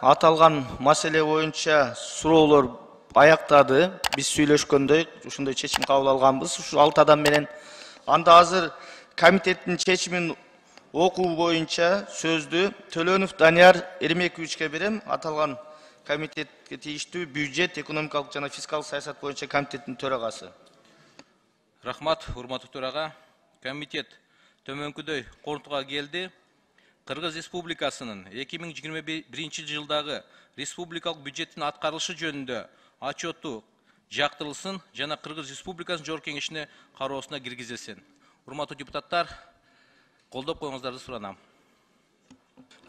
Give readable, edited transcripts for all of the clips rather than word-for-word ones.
Аталган маселе боюнча суроолор аяктады. Биз сүйлөшкөндөй ушундай чечим кабыл алганбыз. Ушу 6 адам менен. Анда азыр комитеттин чечимин окуу боюнча сөздү Төлөнов Данияр Эрмековичке берем. Аталган комитетке тийиштүү бюджет, экономикалык жана фискалдык саясат боюнча комитеттин төрагасы. Рахмат, урматтуу төрага. Комитет төмөнкүдөй корутууга келди. Кыргыз Республикасынын 2021 жылдагы республикалык бюджеттин аткарылышы жөнүндө отчетту жактырылсын жана Кыргыз Республикасынын Жогорку Кеңешине кароосуна киргизилсин. Урматтуу депутаттар, колдоп коюңуздарды суранам.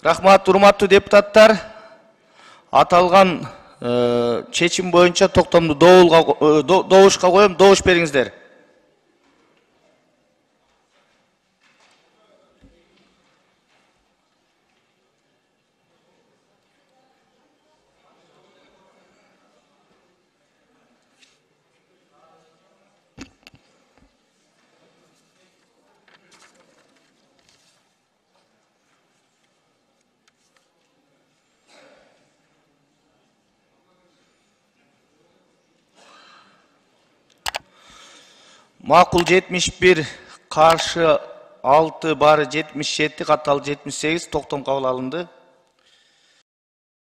Рахмат, урматтуу депутаттар. Аталган чечим боюнча токтомду добушка коем, добуш бериңиздер. Макул 71, каршы 6 бары 77, катталды 78, токтом кабыл алынды.